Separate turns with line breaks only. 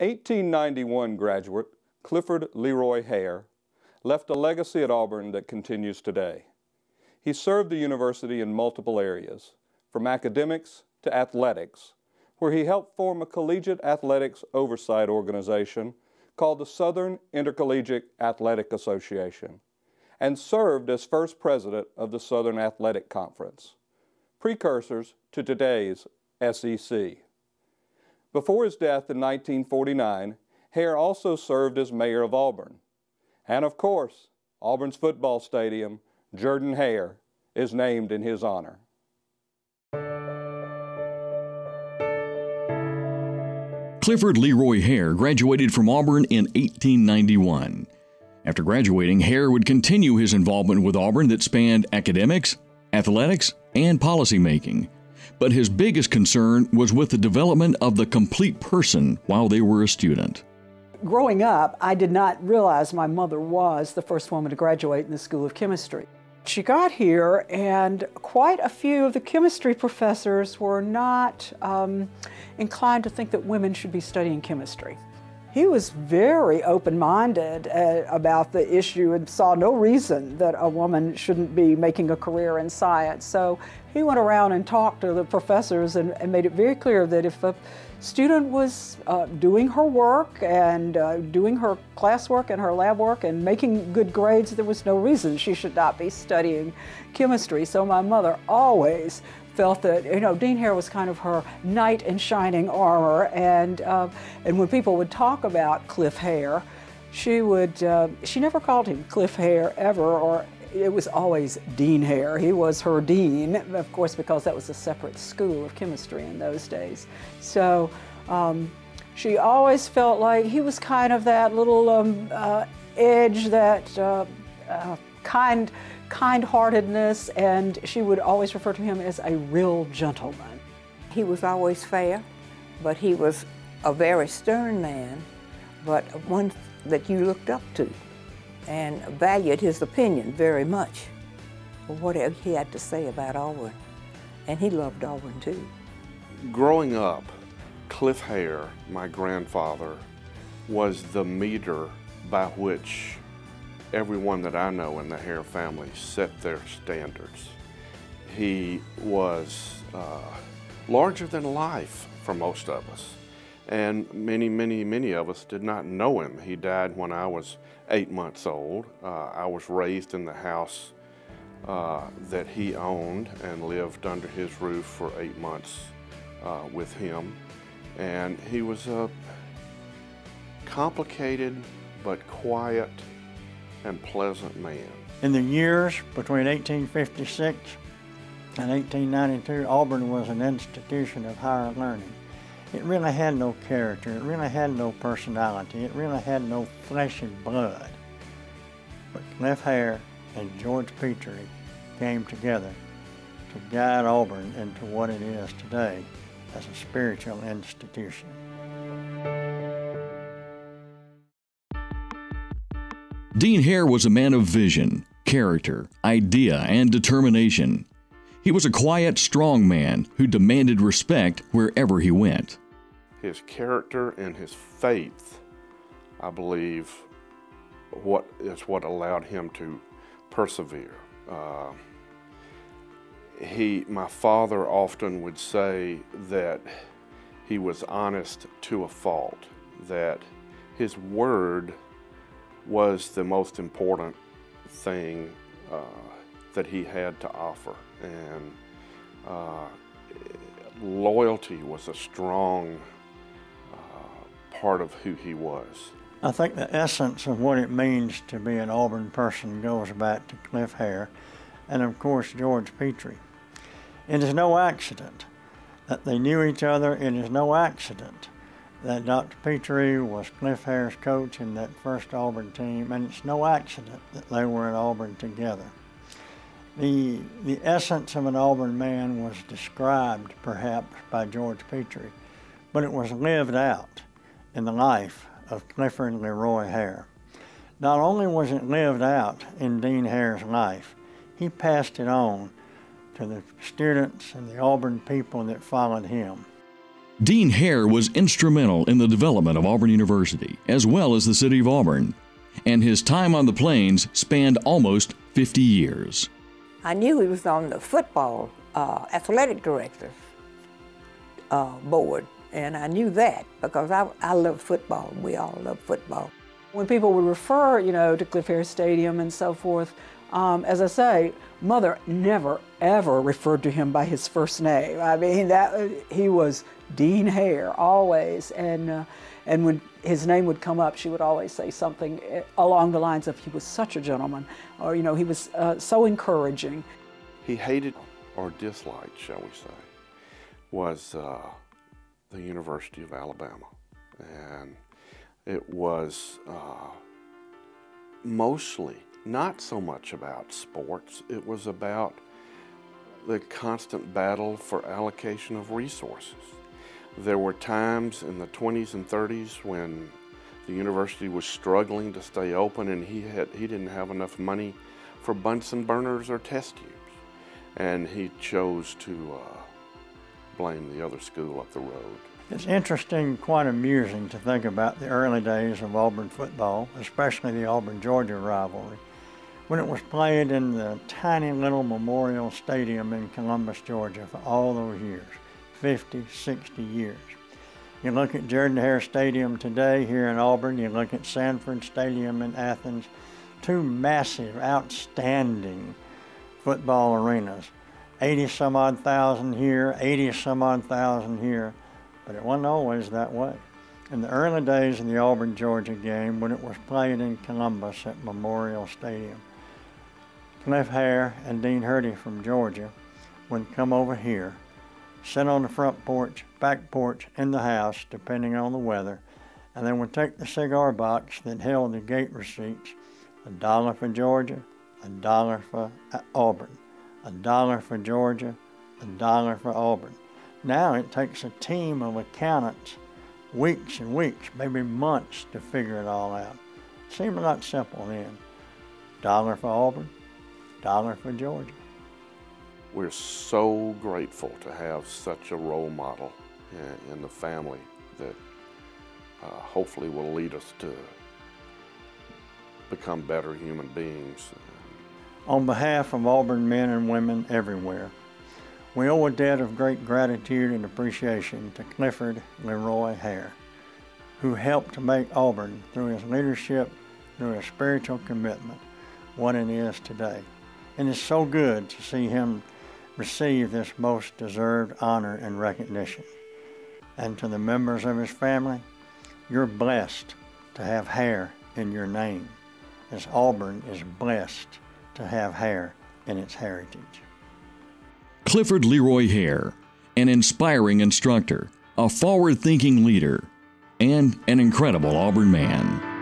1891 graduate Clifford LeRoy Hare left a legacy at Auburn that continues today. He served the university in multiple areas, from academics to athletics, where he helped form a collegiate athletics oversight organization called the Southern Intercollegiate Athletic Association, and served as first president of the Southern Athletic Conference, precursors to today's SEC. Before his death in 1949, Hare also served as mayor of Auburn. And of course, Auburn's football stadium, Jordan-Hare, is named in his honor.
Clifford LeRoy Hare graduated from Auburn in 1891. After graduating, Hare would continue his involvement with Auburn that spanned academics, athletics, and policymaking. But his biggest concern was with the development of the complete person while they were a student.
Growing up, I did not realize my mother was the first woman to graduate in the School of Chemistry. She got here, and quite a few of the chemistry professors were not inclined to think that women should be studying chemistry. He was very open-minded about the issue and saw no reason that a woman shouldn't be making a career in science. So he went around and talked to the professors and made it very clear that if a student was doing her work and doing her classwork and her lab work and making good grades, there was no reason she should not be studying chemistry. So my mother always felt that, you know, Dean Hare was kind of her knight in shining armor, and when people would talk about Cliff Hare, she never called him Cliff Hare ever, or it was always Dean Hare. He was her dean, of course, because that was a separate school of chemistry in those days. So she always felt like he was kind of that little edge, that kind-heartedness, and she would always refer to him as a real gentleman.
He was always fair, but he was a very stern man, but one that you looked up to and valued his opinion very much for whatever he had to say about Auburn. And he loved Auburn too.
Growing up, Cliff Hare, my grandfather, was the meter by which everyone that I know in the Hare family set their standards. He was larger than life for most of us. And many of us did not know him. He died when I was 8 months old. I was raised in the house that he owned and lived under his roof for 8 months with him. And he was a complicated but quiet and pleasant man.
In the years between 1856 and 1892, Auburn was an institution of higher learning. It really had no character, it really had no personality, it really had no flesh and blood. But Cliff Hare and George Petrie came together to guide Auburn into what it is today as a spiritual institution.
Dean Hare was a man of vision, character, idea, and determination. He was a quiet, strong man who demanded respect wherever he went.
His character and his faith, I believe, is what allowed him to persevere. My father often would say that he was honest to a fault, that his word was the most important thing that he had to offer. And loyalty was a strong part of who he was.
I think the essence of what it means to be an Auburn person goes back to Cliff Hare and of course George Petrie. It is no accident that they knew each other. It is no accident that Dr. Petrie was Cliff Hare's coach in that first Auburn team, and it's no accident that they were at Auburn together. The essence of an Auburn man was described perhaps by George Petrie, but it was lived out in the life of Clifford LeRoy Hare. Not only was it lived out in Dean Hare's life, he passed it on to the students and the Auburn people that followed him.
Dean Hare was instrumental in the development of Auburn University, as well as the city of Auburn, and his time on the Plains spanned almost 50 years.
I knew he was on the football athletic director's board, and I knew that because I love football. We all love football.
When people would refer, to Cliff Hare Stadium and so forth, as I say, Mother never, ever referred to him by his first name. I mean, he was Dean Hare, always. And when his name would come up, she would always say something along the lines of, he was such a gentleman, or, he was so encouraging.
He hated or disliked, shall we say, was the University of Alabama. And it was mostly not so much about sports. It was about the constant battle for allocation of resources. There were times in the 20s and 30s when the university was struggling to stay open, and he didn't have enough money for Bunsen burners or test tubes. And he chose to blame the other school up the road.
It's interesting, quite amusing to think about the early days of Auburn football, especially the Auburn-Georgia rivalry, when it was played in the tiny little Memorial Stadium in Columbus, Georgia for all those years, 50, 60 years. You look at Jordan-Hare Stadium today here in Auburn, you look at Sanford Stadium in Athens, two massive, outstanding football arenas, 80-some-odd thousand here, 80-some-odd thousand here, but it wasn't always that way. In the early days of the Auburn-Georgia game, when it was played in Columbus at Memorial Stadium, Cliff Hare and Dean Hurdy from Georgia would come over here, sit on the front porch, back porch, in the house, depending on the weather, and then would take the cigar box that held the gate receipts, $1 for Georgia, $1 for Auburn, $1 for Georgia, $1 for Auburn. Now it takes a team of accountants weeks and weeks, maybe months, to figure it all out. Seemed a lot simple then. $1 for Auburn, $1 for Georgia.
We're so grateful to have such a role model in the family that hopefully will lead us to become better human beings.
On behalf of Auburn men and women everywhere, we owe a debt of great gratitude and appreciation to Clifford LeRoy Hare, who helped to make Auburn, through his leadership, through his spiritual commitment, what it is today. And it's so good to see him receive this most deserved honor and recognition. And to the members of his family, you're blessed to have Hare in your name, as Auburn is blessed to have Hare in its heritage.
Clifford LeRoy Hare, an inspiring instructor, a forward-thinking leader, and an incredible Auburn man.